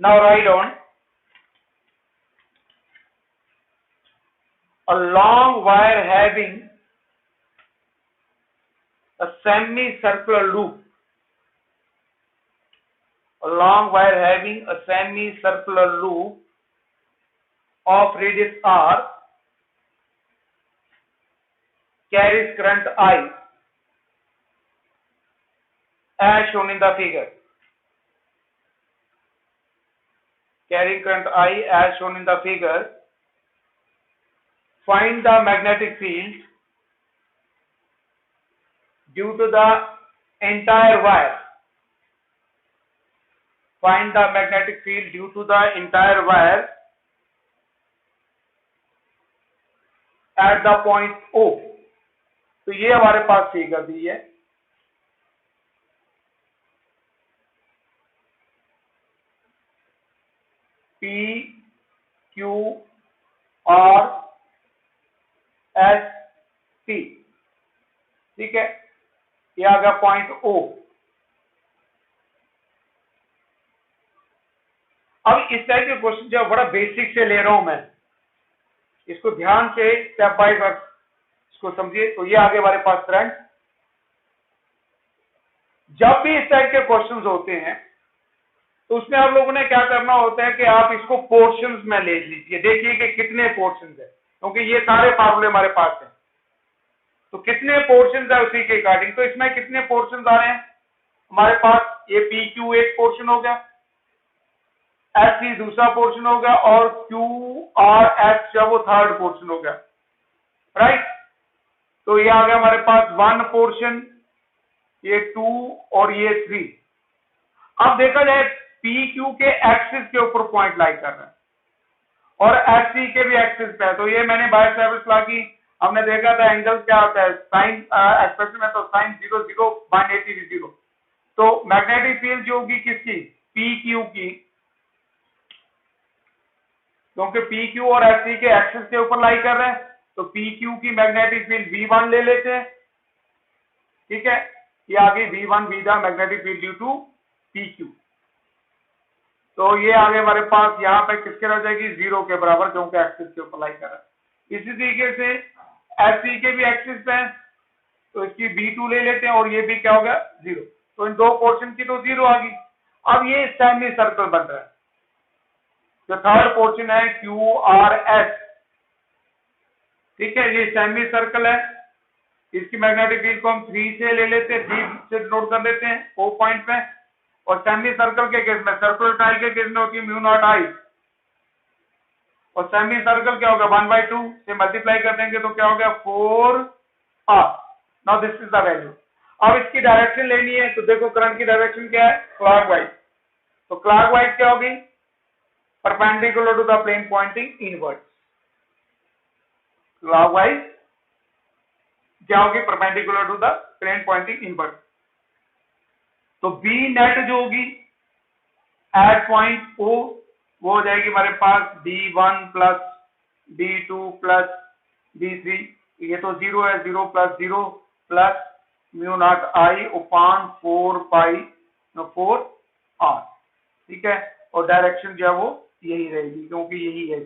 Now write on a long wire having a semicircular loop. A long wire having a semicircular loop of radius r carries current I as shown in the figure. Carrying current I as shown in the figure. Find the magnetic field due to the entire wire. Find the magnetic field due to the entire wire at the point O. तो ये हमारे पास figure दी है. P Q R S T, ठीक है, ये आ गया point O. अब इस टाइप के क्वेश्चन जो बड़ा बेसिक से ले रहा हूं मैं, इसको ध्यान से स्टेप बाय स्टेप इसको समझिए. तो ये आगे हमारे पास करंट. जब भी इस टाइप के क्वेश्चंस होते हैं तो उसमें आप लोगों ने क्या करना होता है कि आप इसको पोर्शंस में ले लीजिए. देखिए कि कितने पोर्शंस है, क्योंकि ये सारे फार्मूले हमारे पास हैं. तो कितने पोर्शंस है उसी के अकॉर्डिंग. तो इसमें कितने पोर्शंस आ रहे हैं हमारे पास. ये पी क्यू एक पोर्शन हो गया, एस सी दूसरा पोर्शन हो गया, और क्यू आर एस जो वो थर्ड पोर्शन हो गया. राइट. तो ये आ गया हमारे पास वन पोर्शन, ये टू और ये थ्री. अब देखा जाए पी क्यू के एक्सिस के ऊपर पॉइंट लाई कर रहा है और एस सी के भी एक्सिस पे है. तो ये मैंने बाय-सेवर्स लॉ की हमने देखा था एंगल क्या होता है साइन एक्सप्रेशन में. तो साइन 0 0 180 0. तो मैग्नेटिक फील्ड जो होगी किसकी, पी क्यू की, क्योंकि पी क्यू और एस सी के एक्सिस के ऊपर लाई कर रहे हैं. तो पी क्यू की मैग्नेटिक फील्ड V1 ले लेते हैं. ठीक है, ये आगे V1 B the magnetic field due to P Q. तो ये आगे हमारे पास यहाँ पे किसके रह जाएगी, 0 के बराबर, क्योंकि एक्सिस के ऊपर लाई कर रहा है. इसी तरीके से एस सी के भी एक्सिस पे है, तो इसकी B2 ले लेते हैं और ये भी क्या हो गया 0. तो इन दो पोर्शन की तो 0 आ गई. अब ये सेमी सर्कल बन रहा है. जो थर्ड पोर्शन है क्यू आर एस, ठीक है, ये सेमी सर्कल है. इसकी मैग्नेटिक फील्ड को हम 3 से ले लेते हैं, 3 से नोट कर लेते हैं O पॉइंट पे. और सेमी सर्कल के केस में, सर्कुलर टाइल के केस में होती है म्यू नॉट आई, और सेमी सर्कल क्या होगा 1/2 से मल्टीप्लाई कर देंगे तो क्या हो गया 4R. Now this is the value. अब इसकी डायरेक्शन लेनी है. तो देखो करंट की डायरेक्शन क्या है, क्लॉकवाइज. तो क्लॉकवाइज क्या होगी, perpendicular to the plane pointing inward. Clockwise क्या होगी, perpendicular to the plane pointing inward. तो बी नेट जो होगी एट पॉइंट O वो हो जाएगी हमारे पास B1 plus B2 plus B3. ये तो 0 है, 0 plus 0 plus mu naught I उपान 4R. ठीक है, और डायरेक्शन जो है वो यही रहेगी, क्योंकि यही है.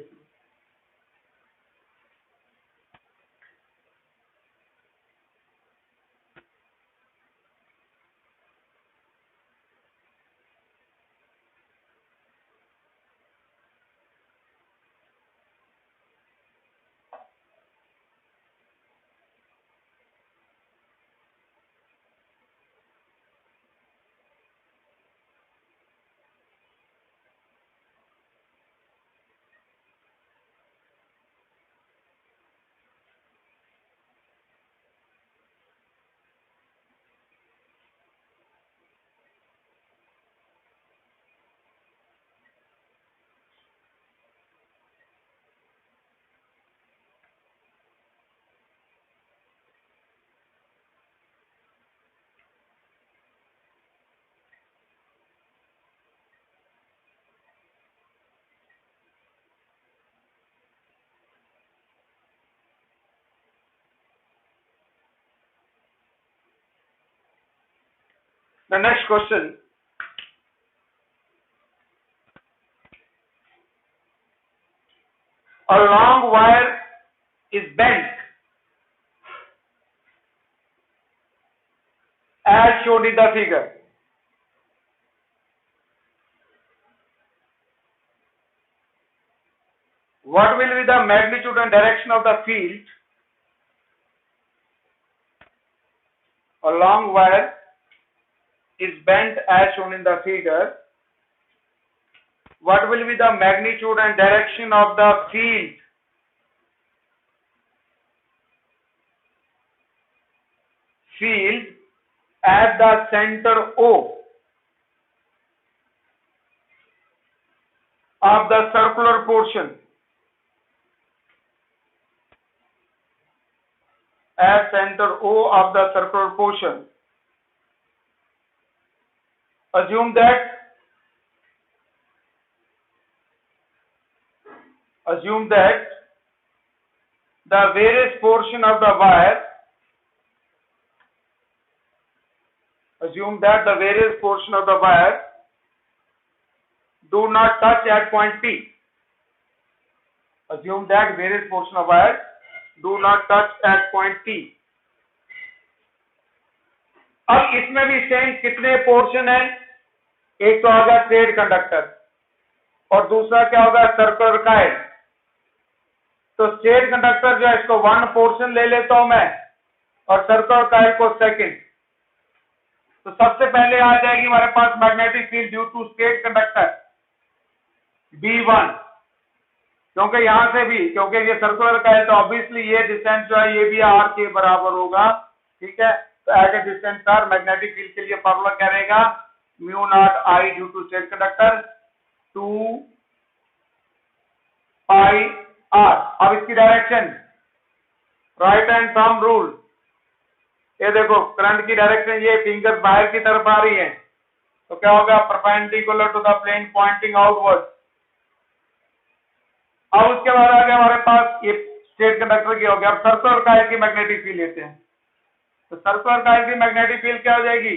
The next question, A long wire is bent as shown in the figure. What will be the magnitude and direction of the field? A long wire is bent as shown in the figure. What will be the magnitude and direction of the field? Field at the center O of the circular portion. At center O of the circular portion. Assume that the various portion of the wire do not touch at point P. Assume that various portion of wire do not touch at point P. अब इसमें भी same कितने portion है? एक तो होगा straight conductor और दूसरा क्या होगा? Circular coil. तो स्ट्रेट कंडक्टर जो है इसको वन पोर्शन ले लेता हूं मैं और सर्कुलर काइल को सेकंड. तो सबसे पहले आ जाएगी हमारे पास magnetic field due to straight conductor B1, क्योंकि यहां से भी, क्योंकि ये सर्कुलर काइल, तो ऑब्वियसली ये डिस्टेंस जो है ये भी R के बराबर होगा. ठीक है, तो at a distance R magnetic field के लिए फॉर्मूला क्या रहेगा? Mu naught I due to straight conductor 2 pi R. अब इसकी direction right hand thumb rule. ये देखो करंट की डायरेक्शन, ये फिंगर बाहर की तरफ आ रही है, तो क्या होगा? Perpendicular to the plane pointing outward. अब उसके बाद आ गया हमारे पास ये स्ट्रेट कंडक्टर की हो गया. अब सर्कुलर काइल की मैग्नेटिक फील्ड लेते हैं. तो सर्कुलर काइल की मैग्नेटिक फील्ड क्या हो जाएगी?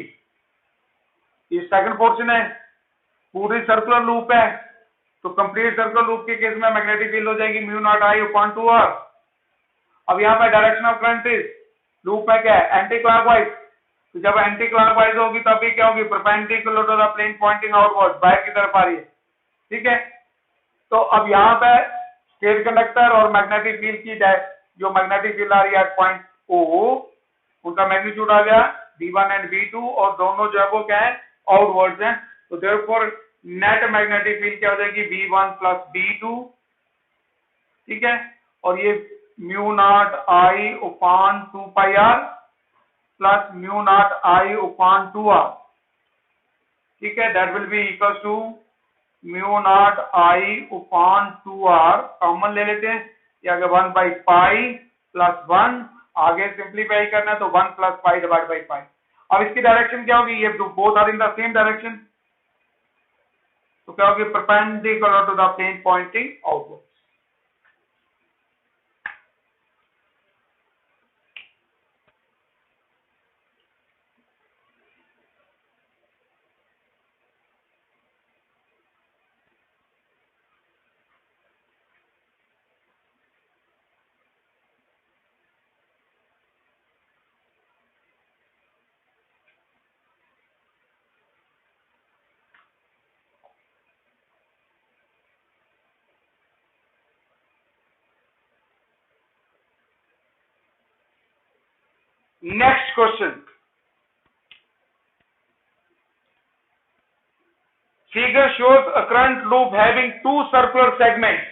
ये सेकंड पोर्शन है, पूरी सर्कुलर लूप है, तो कंप्लीट सर्कुलर लूप के केस में मैग्नेटिक फील्ड हो जाएगी mu naught I upon 2R. अब यहाँ पे direction of current is, loop में क्या है? Anti clockwise. तो जब एंटी क्लॉकवाइज होगी तब भी क्या होगी? Perpendicular to the plane pointing outward, बाहर की तरफ आ रही है. ठीक है, तो अब यहाँ पे स्ट्रेट कंडक्टर और मैग्नेटिक फील्ड की जो मैग्नेटिक फील्ड आ रही है पॉइंट O, उनका मैग्नीट्यूड आ गया B1 एंड B2 और दोनों जो है वो क्या है? आउटवर्ड्स हैं. तो देयरफॉर नेट मैग्नेटिक फील्ड क्या हो जाएगी? B1 plus B2. ठीक है, और ये mu naught I upon 2 pi R plus mu naught I upon 2R. ठीक है, that will be equal to mu naught I upon 2R. Common ले लेते हैं, ये आगे 1 बाई पाई प्लस 1, आगे सिंप्लीफाई करना है तो 1 plus pi divide by pi. अब इसकी डायरेक्शन क्या होगी? ये both are in the same direction, तो क्या होगी? Perpendicular to the plane pointing outward. Next question. Figure shows a current loop having two circular segments.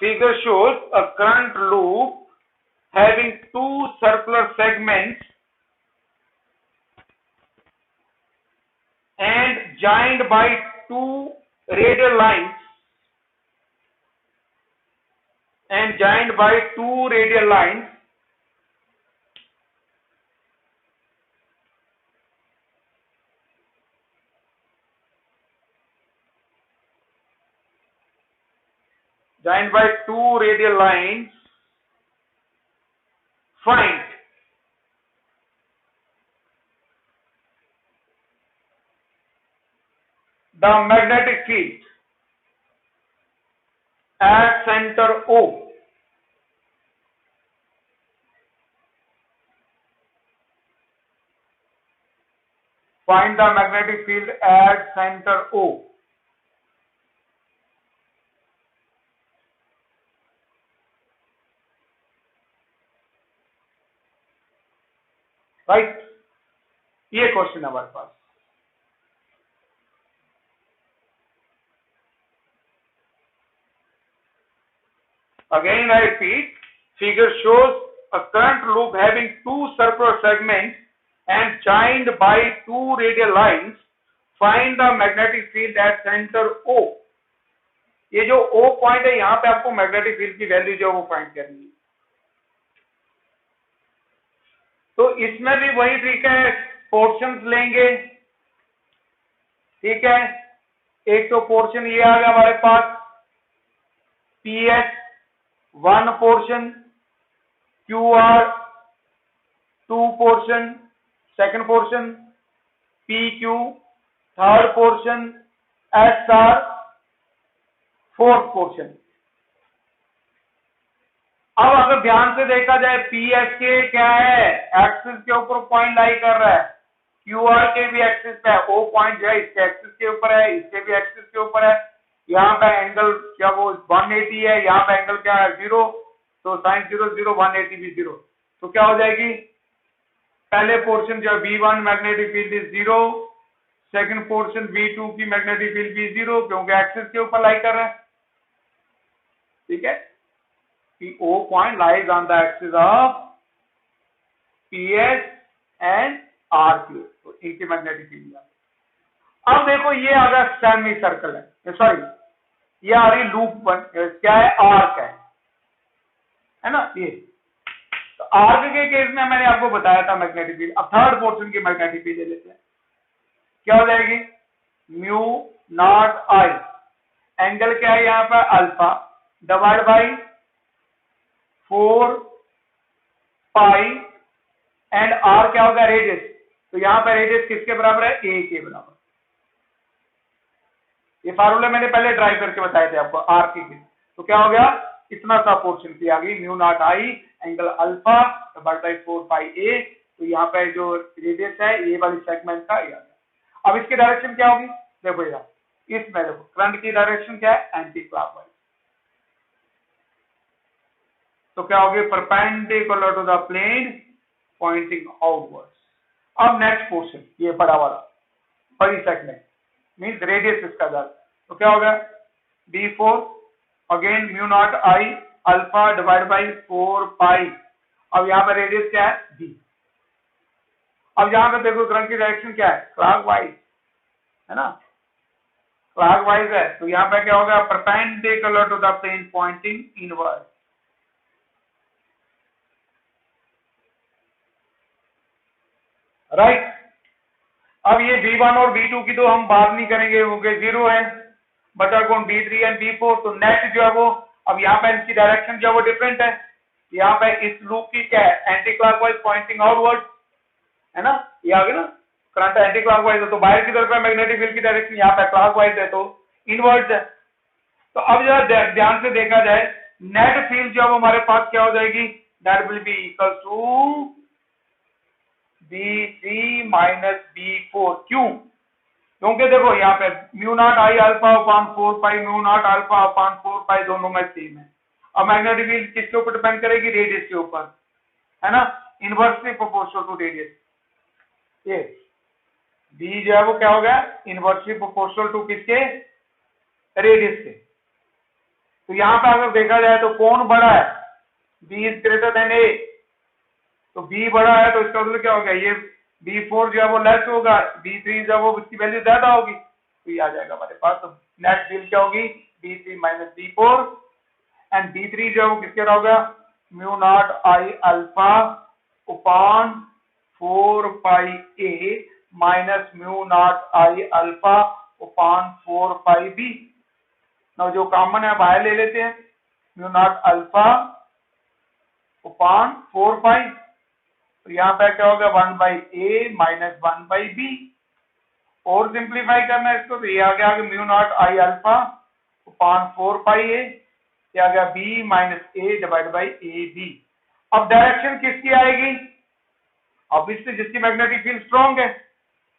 Figure shows a current loop having two circular segments and joined by two radial lines joined by two radial lines, find the magnetic field at center O. Find the magnetic field at center O. Right, ये question है हमारे पास। Again I repeat, figure shows a current loop having two circular segments and joined by two radial lines. Find the magnetic field at center O. ये जो O point है यहां पे आपको magnetic field की वैल्यू जो है वो फाइंड करनी है। तो इसमें भी वही तरीका है, पोर्शंस लेंगे, ठीक है। एक तो पोर्शन ये आ गया हमारे पास PS 1 portion, QR 2 portion, second portion PQ third portion, SR fourth portion. अब अगर ध्यान से देखा जाए PS के क्या है, एक्सिस के ऊपर पॉइंट लाई कर रहा है, QR के भी एक्सिस पे है, O पॉइंट जो है इसके एक्सिस के ऊपर है, इसके भी एक्सिस के ऊपर है। यहाँ पे एंगल क्या वो 180 है, यहाँ पे एंगल क्या है 0, तो साइन 0 0 180 भी 0, तो क्या हो जाएगी, पहले पोर्शन जो V1 magnetic field is 0, second portion V2 की मैग्नेटिक फील्ड भी 0 क्योंकि एक्सिस के ऊपर लाई कर रहा है, ठीक है। The O point lies on the axis of PS and RQ, तो इनकी मैग्नेटिक फील्ड। अब देखो ये अगर सेमी सर्कल है, सॉरी ये आ रही लूप पर क्या है, आर्क है ना ये। तो आर्क के केस में मैंने आपको बताया था मैग्नेटिक फील्ड। अब थर्ड पोर्शन की मैग्नेटिक फील्ड ले लेते हैं, क्या हो जाएगी, म्यू नॉट आई, एंगल क्या है यहाँ पर alpha, divide by 4 pi and R क्या होगा, रेडियस। तो यहां पर रेडियस किसके बराबर है, ए के बराबर। ये फार्मूला मैंने पहले ड्राइव करके बताए थे आपको आर के। तो क्या हो गया, इतना सा पोर्शन की आ गई mu naught I angle alpha divide by 4 पाई ए। तो यहाँ पे जो रेडियस है ये वाली सेगमेंट का ये आ गया। अब इसकी डायरेक्शन क्या होगी, देखो यार इसमें देखो करंट की डायरेक्शन क्या है, एंटी क्लॉकवाइज। तो क्या होगी, perpendicular to the plane pointing outwards. अब नेक्स्ट पोर्शन ये बड़ा वाला बड़ी सेगमेंट मींस रेडियस इसका ज्यादा, तो क्या होगा D4 again mu naught I alpha divide by 4 पाई। अब यहाँ पे रेडियस क्या है D। अब यहाँ पे देखो करंट की डायरेक्शन क्या है, क्लॉकवाइज है ना, क्लॉकवाइज है। तो यहाँ पे क्या होगा, perpendicular to the plane pointing inward. Right, अब ये V1 और V2 की तो हम बात नहीं करेंगे, वो 0 है, बचा कौन D3 एंड D4। तो नेक्स्ट जो है वो, अब यहाँ पे इनकी डायरेक्शन जो है वो डिफरेंट है। यहाँ पे इस लूप की क्या है, एंटी क्लॉकवाइज पॉइंटिंग आउटवर्ड है ना, ये आ गया ना, करंट एंटी क्लॉकवाइज है तो बाहर की तरफ है, मैग्नेटिक फील्ड की डायरेक्शन यहाँ पे क्लॉकवाइज है तो इनवर्ड है। तो अब जरा ध्यान से देखा जाए, नेट फील्ड जो है वो हमारे पास क्या हो जाएगी, that will be equal to B3 minus B4। क्यों, क्योंकि देखो यहाँ पे mu naught I alpha upon 4 pi, mu naught alpha upon 4 pi दोनों में सेम है। अब मैग्नेटिक फील्ड किसके ऊपर डिपेंड करेगी, रेडियस के ऊपर है ना, इनवर्सली प्रोपोर्शनल टू रेडियस। ये B जो है वो क्या हो गया, इनवर्सली प्रोपोर्शनल टू किसके, रेडियस के। तो यहाँ पे अगर देखा जाए तो कौन बड़ा है, B is greater than A। तो B बड़ा है तो इसका मतलब क्या हो गया, ये B4 जो है वो लेस होगा, B3 जो है वो उसकी वैल्यू ज्यादा होगी, तो ये आ जाएगा हमारे पास। तो नेट फील्ड क्या होगी, B3 minus B4 and B3 जो है वो किसके होगा, mu naught I alpha upon 4 pi A minus mu naught I alpha upon 4 pi B। ना जो कॉमन है बाहर ले लेते हैं, म्यू नॉट अल्फा upon 4 पाई, तो यहाँ पे क्या होगा 1/a माइनस 1/b। और सिंप्लीफाई करना है इसको, तो ये आ गया mu naught I alpha upon 4 pi a, ये आ गया b minus a divide by a b. अब डायरेक्शन किसकी आएगी? ऑब्वियसली जिसकी मैग्नेटिक फील्ड स्ट्रॉन्ग है,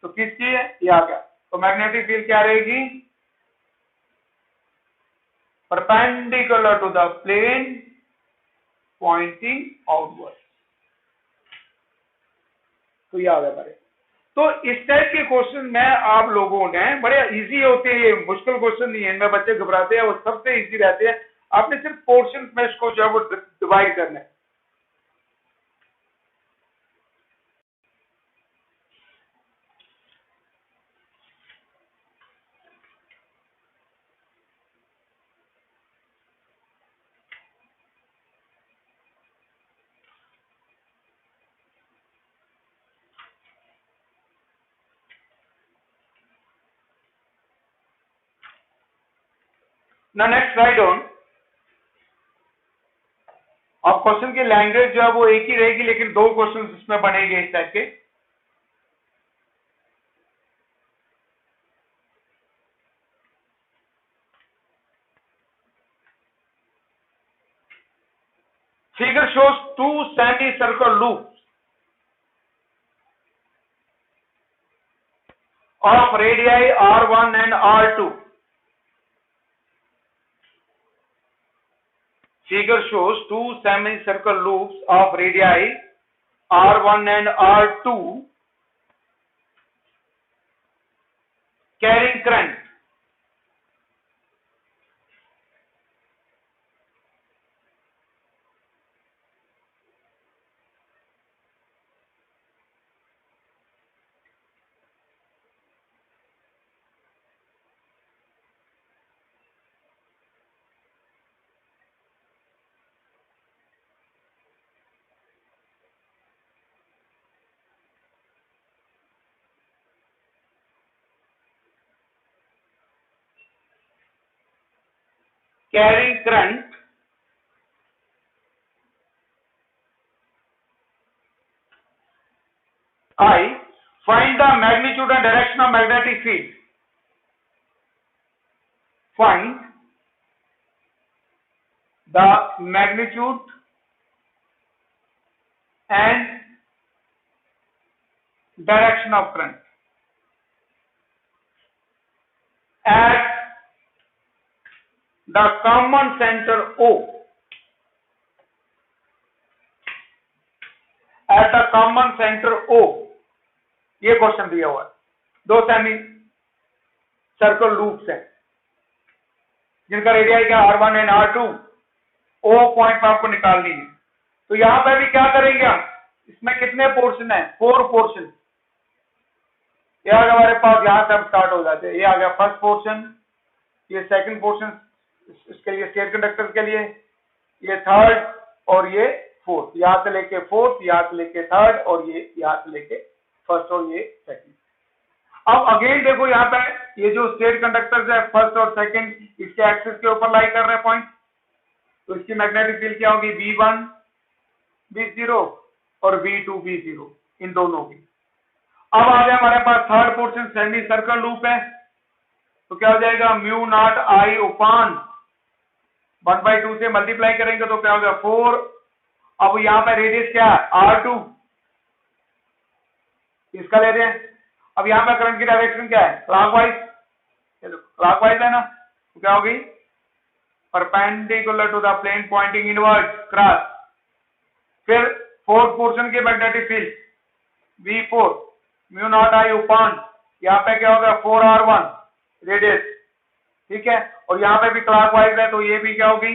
तो किसकी है? ये आ गया। तो मैग्नेटिक फील्ड क्या रहेगी? Perpendicular to the plane pointing outward. तो ये आ गया मेरे। तो इस टाइप के क्वेश्चन में आप लोगों ने बड़े इजी होते हैं, ये मुश्किल क्वेश्चन नहीं है, इनमें बच्चे घबराते हैं, वो सबसे इजी रहते हैं। आपने सिर्फ पोर्शन में इसको जो है वो डिवाइड करना है। ना नेक्स्ट राइट ऑन। अब क्वेश्चन की लैंग्वेज जो है वो एक ही रहेगी, लेकिन दो क्वेश्चन इसमें बनेंगे इस टाइप के। Figure shows 2 semi circle loop of radii r1 and r2. Figure shows two semicircle loops of radii r1 and r2 carrying current. Carrying current I. Find the magnitude and direction of magnetic field. Find the magnitude and direction of current at the common center O. At the common center O. ये question दिया हुआ है। दो semi circle loops हैं जिनका radii क्या R1 and R2, O point पर आपको निकालनी है। तो यहां पर भी क्या करेंगे हम, इसमें कितने पोर्शन है? 4 पोर्शन। ये आ गया हमारे पास, यहां से हम स्टार्ट हो जाते हैं। ये आ गया फर्स्ट पोर्शन, ये सेकंड पोर्शन इसके लिए स्टेट कंडक्टर के लिए, ये थर्ड और ये फोर्थ। यहां से लेके फोर्थ, यहां से लेके थर्ड और ये यहां से लेके फर्स्ट और ये सेकंड। अब अगेन देखो यहाँ पे ये जो स्टेट कंडक्टर्स है फर्स्ट और सेकंड, इसके एक्सिस के ऊपर लाई कर रहे हैं पॉइंट, तो इसकी मैग्नेटिक फील्ड क्या होगी? V1 V0 और V2 V0 इन दोनों की। अब आ गया हमारे पास third portion, semi circle loop है, तो क्या हो जाएगा? म्यू नॉट आई उपान 1/2 से मल्टीप्लाई करेंगे तो क्या होगा? 4। अब यहाँ पे रेडियस क्या है? R2, इसका ले रहे हैं। अब यहाँ पे करंट की डायरेक्शन क्या है? क्लॉकवाइज। चलो क्लॉकवाइज है ना, तो क्या होगी? Perpendicular to the plane pointing inward cross. फिर फोर्थ पोर्शन की magnetic field V4 mu naught I upon, यहाँ पे क्या होगा? 4R1 रेडियस, ठीक है। और यहाँ पे भी क्लॉकवाइज है, तो ये भी क्या होगी?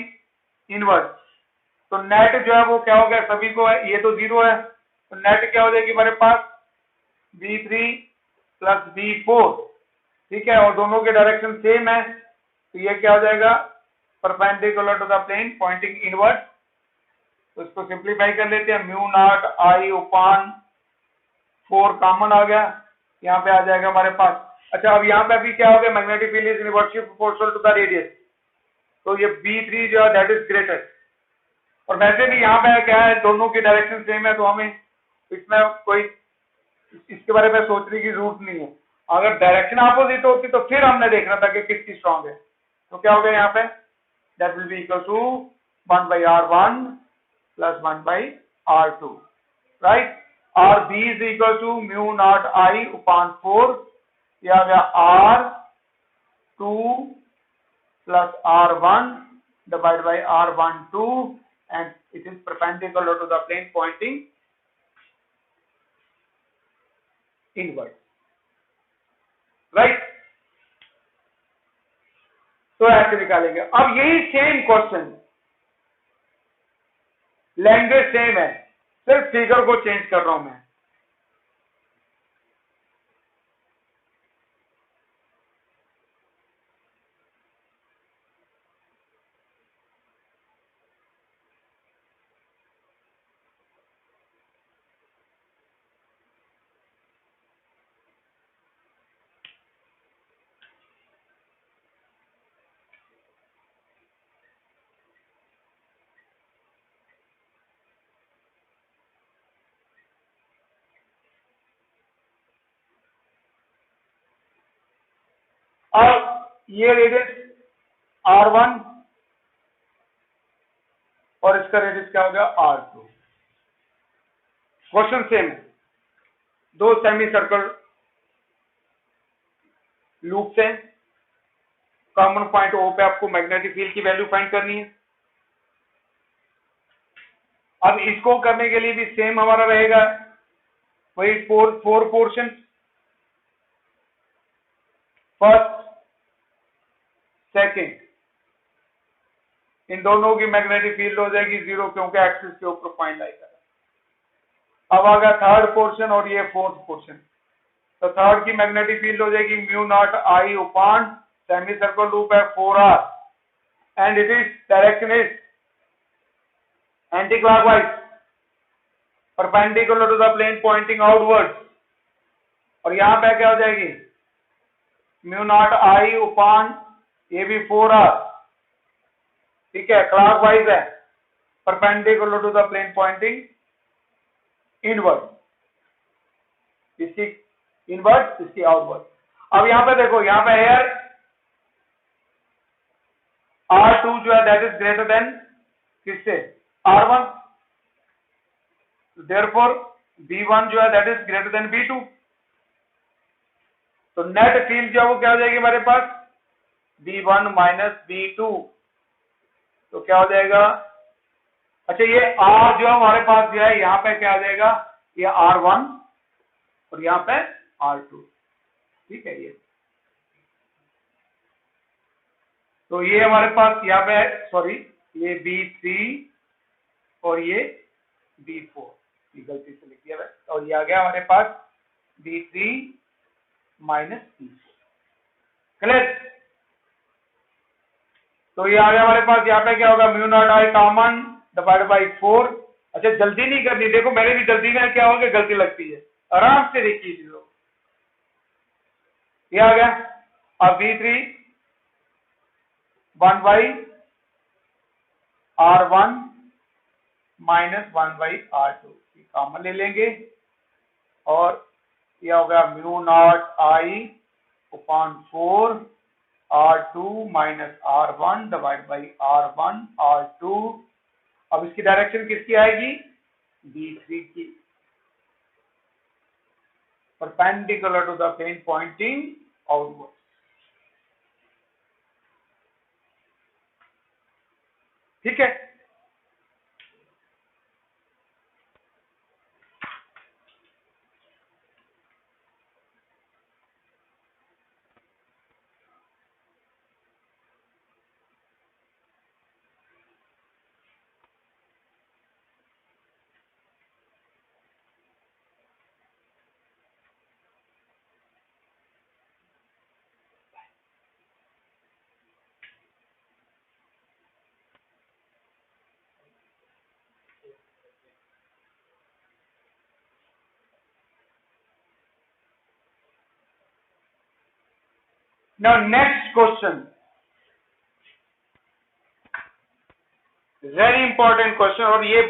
इनवर्ड। तो नेट जो है वो क्या हो गया? सभी को है, ये तो 0 है, तो नेट क्या हो जाएगी हमारे पास? V3 प्लस V4, ठीक है। और दोनों के डायरेक्शन सेम है, तो ये क्या हो जाएगा? Perpendicular to the plane pointing inward. तो इसको सिंप्लीफाई कर लेते हैं। Mu naught I upon 4 common आ गया, यहाँ पे आ जाएगा हमारे पास। अच्छा अब यहाँ पे अभी क्या हो गया? Magnetic field is inversely proportional to the radius, तो ये B3 जो है दैट इज ग्रेटर। और वैसे भी यहाँ पे क्या है, दोनों की डायरेक्शन सेम है, तो हमें इसमें कोई इसके बारे में सोचने की जरूरत नहीं है। अगर डायरेक्शन अपोजिट होती तो फिर हमने देखना था कि किसकी स्ट्रांग है। तो क्या हो गया यहाँ पे, that will be equal to 1/R1 plus 1/R2, right. RB is equal to mu naught I upon 4, यह आ गया R2 plus R1 divided by R12, and it is perpendicular to the plane pointing inward, right। तो ऐसे निकालेंगे। अब यही same question, language same है, सिर्फ figure को चेंज कर रहा हूं मैं। अब ये रेडियस R1 और इसका रेडियस क्या हो गया R2। क्वेश्चन सेम है, दो सेमी सर्कल लूप से कॉमन पॉइंट O पे आपको मैग्नेटिक फील्ड की वैल्यू फाइंड करनी है। अब इसको करने के लिए भी सेम हमारा रहेगा वही फोर पोर्शन। फर्स्ट, सेकंड, इन दोनों की मैग्नेटिक फील्ड हो जाएगी 0, क्योंकि एक्सिस के ऊपर पॉइंट लाई कर रहा है। अब आ गया थर्ड पोर्शन और ये फोर्थ पोर्शन। तो थर्ड की मैग्नेटिक फील्ड हो जाएगी mu naught I upon semi circle loop है 4R, and it is direction is anti clockwise perpendicular to the plane pointing outward. और यहां पे क्या हो जाएगी, म्यू नॉट I upon ये भी 4R, ठीक है, क्लॉकवाइज है, perpendicular to the plane pointing inward, इसकी इनवर्ड, इसकी आउटवर्ड। अब यहां पे देखो, यहां पे एयर R2 जो है दैट इज ग्रेटर देन किससे, R1, देयरफॉर B1 जो है that is greater than B2। तो नेट फील्ड जो है वो क्या हो जाएगी हमारे पास, B1 माइनस B2। तो क्या हो जाएगा, अच्छा ये R जो हमारे पास जो है यहाँ पे क्या आ जाएगा, ये R1 और यहाँ पे R2, ठीक है। ये तो ये हमारे पास यहाँ पे, सॉरी ये B3 और ये B4, ये गलती से लिख दिया है, और ये आ गया हमारे पास B3 माइनस B4, क्लियर। तो ये आ गया हमारे पास, यहाँ पे क्या होगा, mu naught I common divide by 4। अच्छा जल्दी नहीं करनी, देखो मैंने भी जल्दी में क्या होगा, गलती लगती है, आराम से देखिए चीजों। ये आ गया, अब B3 1/R1 minus 1/R2 common ले लेंगे, और यह होगा mu naught I upon 4 R2 minus R1 divide by R1 R2। अब इसकी डायरेक्शन किसकी आएगी, B3 की, perpendicular to the plane pointing outward, ठीक है। Now next question, very important question, और ये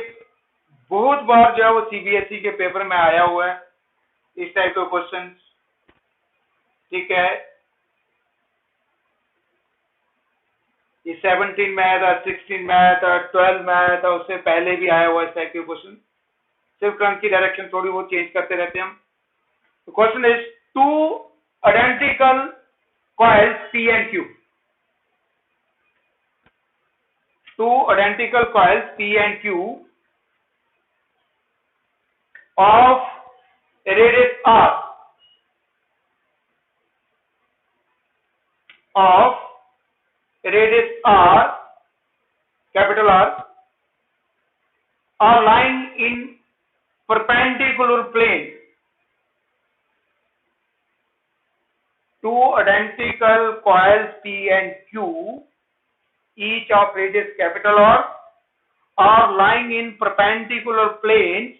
बहुत बार जो है वो सीबीएसई के पेपर में आया हुआ है इस टाइप के क्वेश्चन। ठीक है, ये 17 में आया था, 16 में आया था, 12 में आया था, उससे पहले भी आया हुआ इस टाइप के क्वेश्चन। सिर्फ करंट की डायरेक्शन थोड़ी बहुत चेंज करते रहते हैं हम। The question is two identical coils P and Q. Two identical coils P and Q of radius R capital R, are lying in perpendicular plane. Two identical coils P and Q, each of radius capital R, are lying in perpendicular planes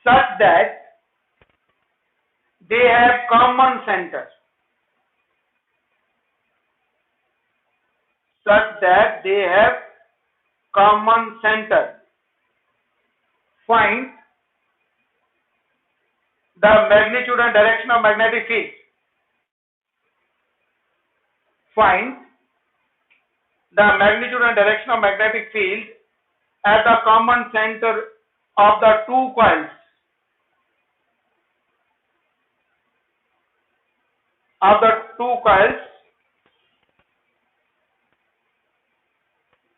such that they have common center. Find the magnitude and direction of magnetic field. Find the magnitude and direction of magnetic field at the common center of the two coils.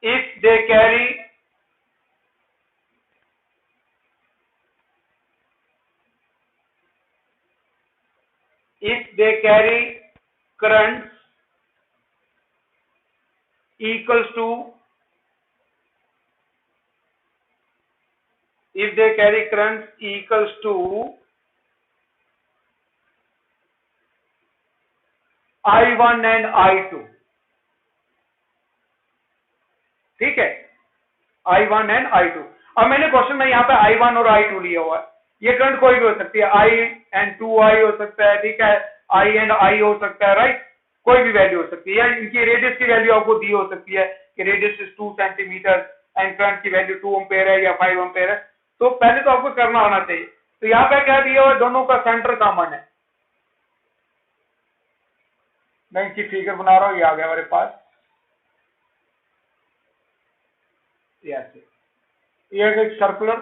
If they carry currents equals to I1 and I2. ठीक है, I1 and I2। अब मैंने question में यहाँ पे I1 और I2 लिया हुआ है। ये करंट कोई भी हो सकती है, I and 2I हो सकता है, ठीक है, I and I हो सकता है, राइट, कोई भी वैल्यू हो सकती है, या इनकी रेडियस की वैल्यू आपको दी हो सकती है कि radius is 2 centimetre and current की वैल्यू 2 एम्पेयर है या 5 एम्पेयर है। तो पहले तो आपको करना होना चाहिए। तो यहाँ पे क्या दिया हुआ है, दोनों का सेंटर कॉमन है। मैं इनकी फिगर बना रहा हूँ, ये आ गया हमारे पास, ये एक सर्कुलर,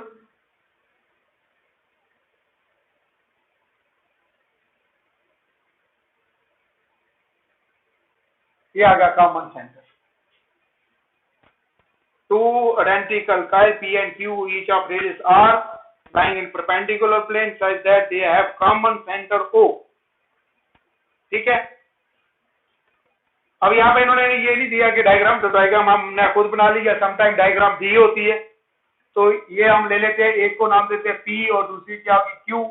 ये आ गया common centre. Two identical coils P and Q, each of radius R, lying in perpendicular plane such that they have common center O। ठीक है, अब यहाँ पे इन्होंने ये नहीं दिया कि डायग्राम, तो डायग्राम हमने खुद बना लिया। समटाइम डायग्राम दी होती है, तो ये हम ले लेते हैं, एक को नाम देते हैं P और दूसरी क्या होगी Q।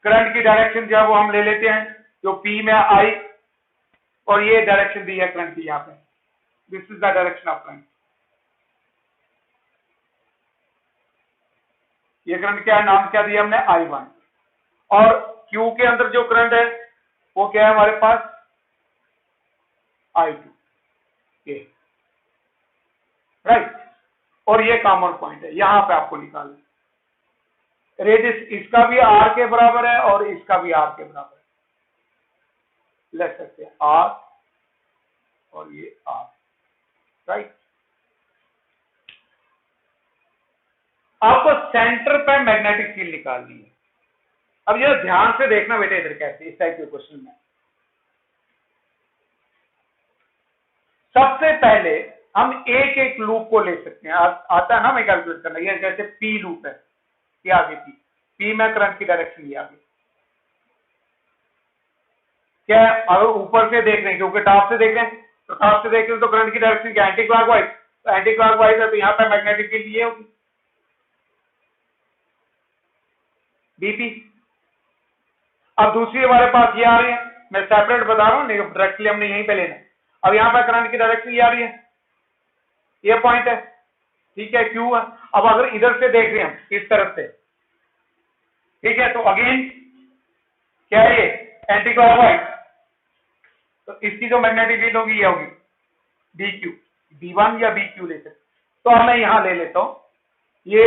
करंट की डायरेक्शन जो है वो हम ले लेते हैं, जो P में I, और ये डायरेक्शन दी है करंट की यहाँ पे, this is the direction of current. ये करंट क्या है, नाम क्या दिया हमने, I1, और Q के अंदर जो करंट है वो क्या है हमारे पास, I2, राइट। और ये कॉमन पॉइंट है, यहां पे आपको निकालना। रेडियस इसका भी R के बराबर है और इसका भी R के बराबर है, ले सकते हैं R और ये R, राइट। आपको सेंटर पे मैग्नेटिक फील्ड निकालनी है। अब ये ध्यान से देखना बेटे, इधर कैसे इस टाइप के क्वेश्चन में सबसे पहले हम एक एक लूप को ले सकते हैं। आता है ना हमें कैलकुलेट करना। ये जैसे P लूप है, ये आगे P में करंट की डायरेक्शन ये आगे क्या है, अगर ऊपर से देख रहे हैं, क्योंकि टॉप से देख रहे हैं, तो टॉप से देख रहे हैं तो करंट की डायरेक्शन क्या, एंटी क्लॉकवाइज। तो एंटी क्लॉकवाइज है तो यहाँ पे मैग्नेटिक फील्ड ये होगी BP। अब दूसरी हमारे पास ये आ रही है, मैं सेपरेट बता रहा हूँ, डायरेक्टली हमने यहीं पे लेना है। अब यहाँ पर करंट की डायरेक्शन ये आ रही है, ये पॉइंट है, ठीक है, Q है। अब अगर इधर से देख रहे हैं हम इस तरफ से, ठीक है, तो अगेन क्या है, ये एंटी क्लॉकवाइज, तो इसकी जो मैग्नेटिक फील्ड होगी ये होगी DQ। B1 या BQ ले सकते, तो अब मैं यहां ले लेता हूं, ये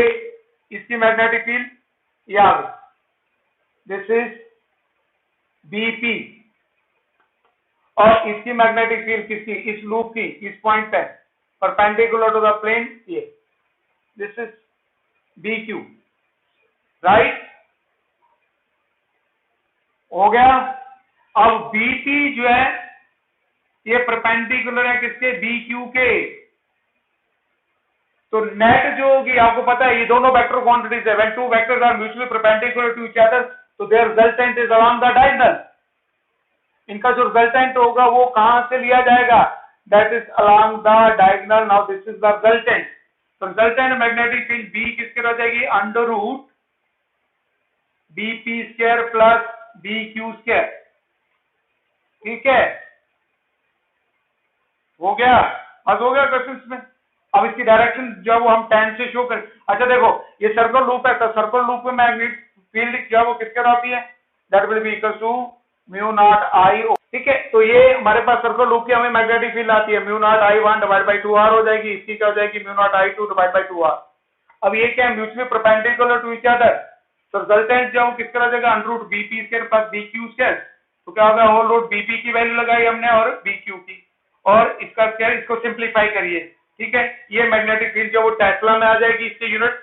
इसकी मैग्नेटिक फील्ड ये आ गई, दिस इज BP, और इसकी मैग्नेटिक फील्ड किसकी, इस लूप की, इस पॉइंट पे परपेंडिकुलर टू द प्लेन, ये दिस इज BQ, राइट, हो गया। अब BP जो है ये परपेंडिकुलर है किसके, BQ के, तो नेट जो होगी आपको पता है ये दोनों वेक्टर क्वांटिटीज है, when two vectors are mutually perpendicular to each other, तो their resultant is along the diagonal, इनका जो रिजल्टेंट होगा वो कहां से लिया जाएगा, that is along the diagonal, now this is the resultant, तो रिजल्टेंट मैग्नेटिक फील्ड B किसके रह जाएगी, under root BP square plus BQ square, ठीक है, हो गया, अब हो गया क्वेश्चन में। अब इसकी डायरेक्शन जो है वो हम tan से शो करें, अच्छा देखो ये सर्कल लूप है, तो सर्कल लूप में मैग्नेटिक फील्ड जो है वो किसके रहती है, that will be equal to mu naught I O, ठीक है, तो ये हमारे पास सर्कल लूप की हमें मैग्नेटिक फील्ड आती है, mu naught I1 divide by 2r हो जाएगी, इसकी क्या हो जाएगी, mu naught I2 divide by 2r। अब ये क्या है, mutually perpendicular to each other, तो रिजल्टेंट जो किसका रह जाएगा, under root BP square plus BQ square, तो क्या होगा, होल रूट BP की वैल्यू लगाई हमने और BQ की, और इसका स्क्वायर, इसको सिंप्लीफाई करिए, ठीक है, ये मैग्नेटिक फील्ड जो वो टेस्ला में आ जाएगी, इसके यूनिट,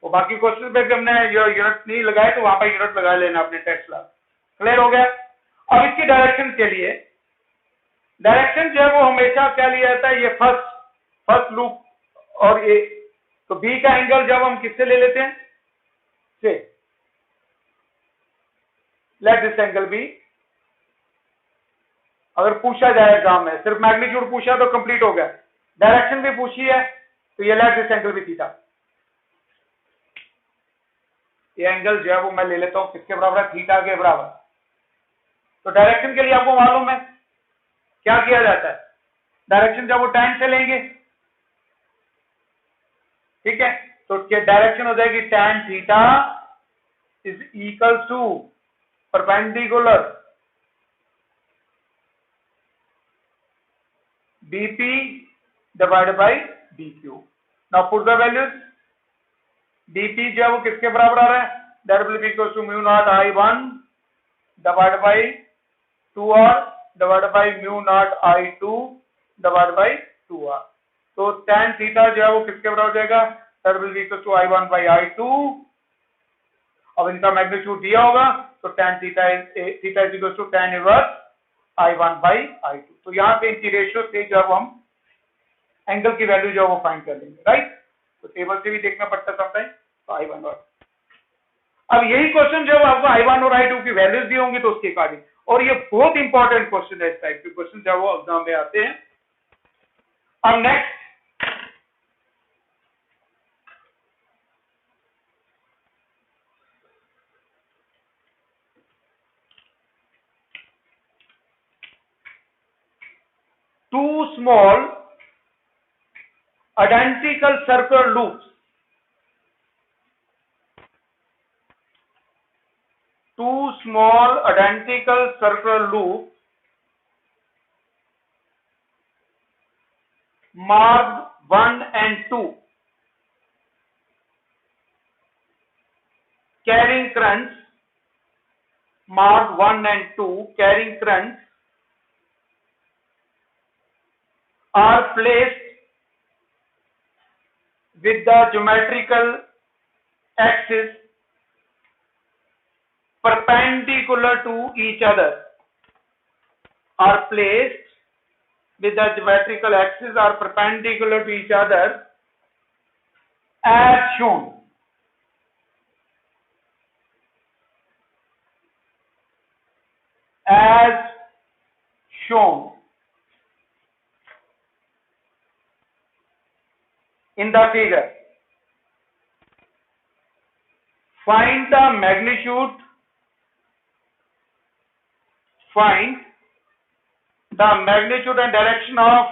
वो बाकी क्वेश्चन पे भी हमने यूनिट नहीं लगाए तो वहां पर यूनिट लगा लेना अपने टेस्ला, क्लियर हो गया। अब इसकी डायरेक्शन के लिए, डायरेक्शन जो है वो हमेशा क्या लिया जाता है, ये फर्स्ट लूप, और ये तो B का एंगल जब हम किससे ले लेते हैं, से, लेट दिस एंगल बी, अगर पूछा जाए एग्जाम में, सिर्फ मैग्नीट्यूड पूछा तो कंप्लीट हो गया, डायरेक्शन भी पूछी है, तो ये लेट दिस एंगल भी थीटा, ये एंगल जो है वो मैं ले लेता हूं किसके बराबर है, थीटा के बराबर। तो डायरेक्शन के लिए आपको मालूम है क्या किया जाता है, डायरेक्शन जब वो tan से लेंगे, ठीक है, तो डायरेक्शन हो जाएगी tan theta is equal to perpendicular BP divided by BQ। Now put the values, BP जो है वो किसके बराबर आ रहा है, that will be equal to mu naught I1 divided by 2r divided by mu naught I2 divided by 2r, तो tan theta जो है वो किसके बराबर हो जाएगा, that will be equal to I1 by I2, अब इनका मैग्नीट्यूड दिया होगा, तो tan theta is equal to tan inverse I1 by I2, तो यहाँ पे इनकी रेशियो से जब हम एंगल की वैल्यू जो है वो फाइंड कर लेंगे, राइट, तो टेबल से भी देखना पड़ता है समटाइम, तो I1 और, अब यही क्वेश्चन जब आपको I1 और I2 की वैल्यूज दी होंगी तो उसके अकॉर्डिंग, और ये बहुत इंपॉर्टेंट क्वेश्चन है, इस टाइप के क्वेश्चन जब वो एग्जाम में आते हैं। अब next, two small identical circular loops, two small identical circular loops marked 1 and 2 carrying currents, marked 1 and 2 carrying currents are placed with the geometrical axis perpendicular to each other, are placed with the geometrical axis are perpendicular to each other as shown. As shown in the figure. Find the magnitude, find the magnitude and direction of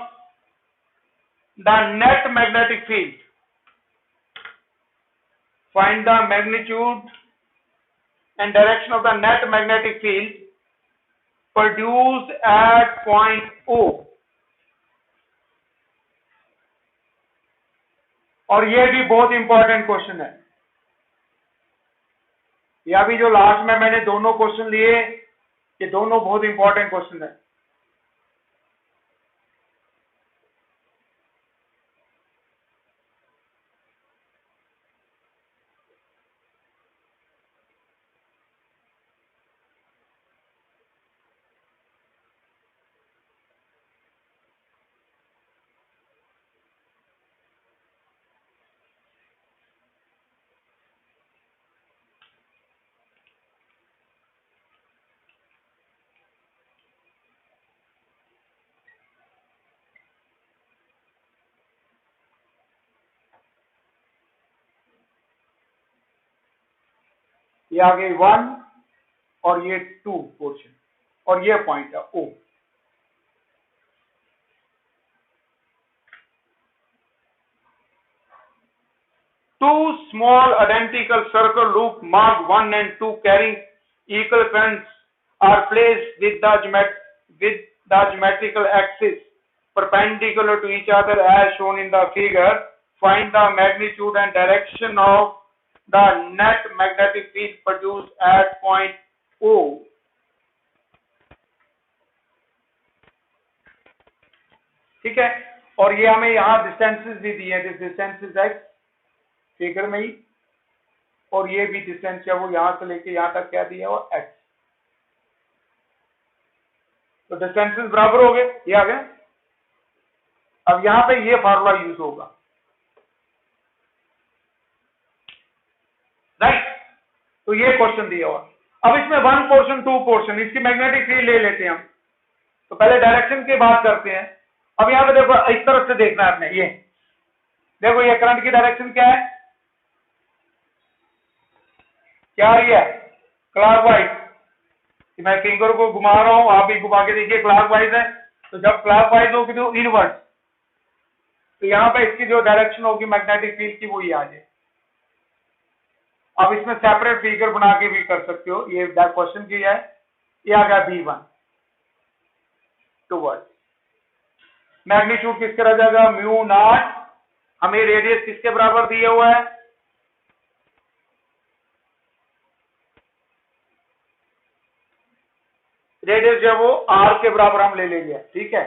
the net magnetic field. Find the magnitude and direction of the net magnetic field produced at point O और ये भी बहुत important question है, या भी जो last में मैंने दोनों क्वेश्चन लिए, ये दोनों बहुत इंपॉर्टेंट क्वेश्चन है। ये आ गई 1 और ये 2 पोर्शन, और ये पॉइंट है O। Two small identical circle loop marked 1 and 2 carrying equal currents are placed with the geometrical axis perpendicular to each other as shown in the figure. Find the magnitude and direction of the net magnetic field produced at point O. ठीक है, और ये हमें यहाँ distances भी दिए हैं, distances x figure में ही, और ये भी डिस्टेंस है वो यहां से लेके यहां तक क्या दिया वो x। तो डिस्टेंसेस बराबर हो गए, ये आ गया। अब यहां पे ये फार्मूला यूज होगा, राइट। तो ये क्वेश्चन दिया हुआ। अब इसमें 1 पोर्शन 2 पोर्शन, इसकी मैग्नेटिक फील्ड ले लेते हैं हम। तो पहले डायरेक्शन की बात करते हैं। अब यहां पे देखो, इस तरफ से देखना है आपने, ये देखो ये करंट की डायरेक्शन क्या है, क्या आ रही है, क्लॉकवाइज। मैं फिंगर को घुमा रहा हूं, आप भी घुमा के देखिए, क्लॉकवाइज है। तो जब क्लॉकवाइज होगी तो इनवर्स, तो यहां पे इसकी जो डायरेक्शन होगी मैग्नेटिक फील्ड की वो ये आ जाए। अब इसमें सेपरेट फिगर बना के भी कर सकते हो, ये क्वेश्चन किया है, ये आ गया V1 टूवर्ड। मैग्नीट्यूड किसके रह जाएगा, म्यू नॉट, हमें रेडियस किसके बराबर दिया हुआ है, रेडियस जो है वो r के बराबर हम ले लेंगे, ठीक है।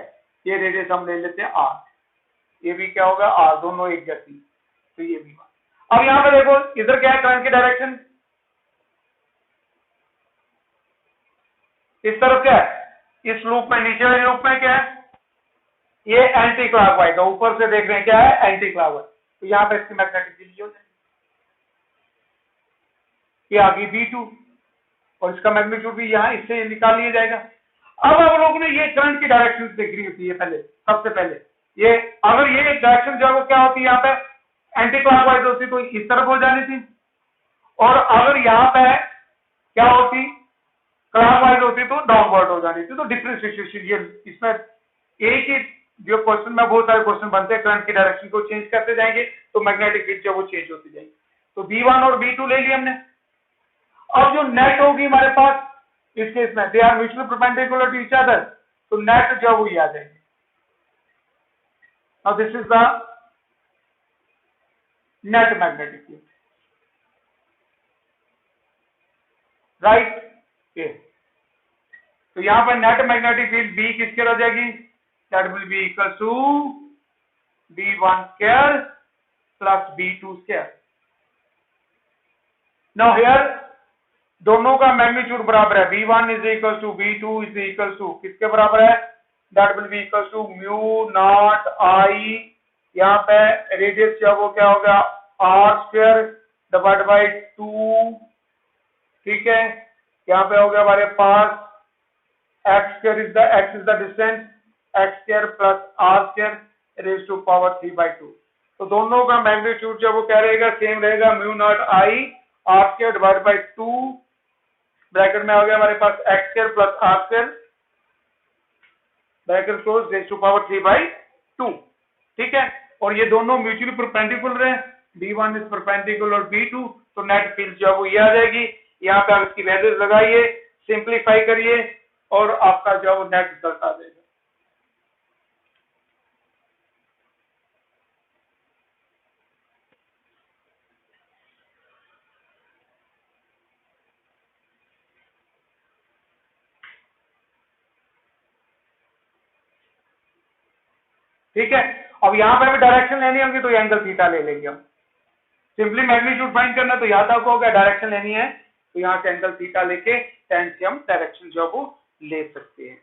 ये रेडियस हम ले लेते हैं r, ये भी क्या होगा r, दोनों एक जैसी, तो ये भी। अब यहां पे देखो, इधर क्या है करंट की डायरेक्शन, इस तरफ क्या है, इस लूप में, नीचे वाले लूप में क्या है, ये एंटी क्लॉकवाइज, ऊपर से देख रहे हैं क्या है, एंटी क्लॉकवाइज। तो यहां पे इसकी मैग्नेटिक फील्ड हो जाएगी, ये आ गई V2, और इसका मैग्नीट्यूड भी यहां इससे निकाल लिया जाएगा। अब हम लोग ने ये करंट की डायरेक्शन देखनी होती है पहले, सबसे पहले ये, अगर ये डायरेक्शन जो है क्या होती है, यहाँ पे एंटी क्लॉकवाइज होती तो इस तरफ हो जानी थी, और अगर यहाँ पे क्या होती, क्लॉकवाइज होती तो डाउनवर्ड हो जानी थी। तो डिफरेंशिएशन ये इसमें एक ही जो क्वेश्चन में बहुत सारे क्वेश्चन बनते हैं, करंट की डायरेक्शन को चेंज करते जाएंगे तो मैग्नेटिक फील्ड जो वो चेंज होती जाएगी। तो V1 और V2 ले लिया हमने। अब जो नेट होगी हमारे पास इस केस में, they are mutually perpendicular to each other, तो नेट जो वो ये आ जाएगी। Now this is the net magnetic field, right. तो यहां पर नेट मैग्नेटिक फील्ड B किसके रह जाएगी, that will be equal to B1 square plus B2 square. Now here दोनों का मैग्नीट्यूड बराबर है, V1 is equal to V2 is equal to किसके बराबर है, that will be equal to mu naught I, यहाँ पे रेडियस जो वो क्या होगा R स्क्वायर डिवाइड बाई 2, ठीक है। यहाँ पे हो गया हमारे पास x square is the distance, x square plus R square raise to power 3/2। तो दोनों का मैग्नीट्यूड जो वो क्या रहेगा, सेम रहेगा, mu naught I R square divide by 2, bracket में हो गया हमारे पास x square plus R square, bracket close, raise to power 3/2, ठीक है। और ये दोनों म्यूचुअली परपेंडिकुलर है, V1 इज परपेंडिकुलर V2, तो नेट फील्ड जो है वो ये आ जाएगी। यहाँ पे आप इसकी वैल्यूज लगाइए, सिंप्लीफाई करिए, और आपका जो है वो नेट रिजल्ट आ जाएगा। ठीक है। अब यहाँ पे हमें डायरेक्शन लेनी होगी तो ये एंगल थीटा ले लेंगे हम। सिंपली मैग्नीट्यूड फाइंड करना तो यहाँ तक हो गया, डायरेक्शन लेनी है तो यहाँ से एंगल थीटा लेके tan से हम डायरेक्शन जो है वो ले सकते हैं।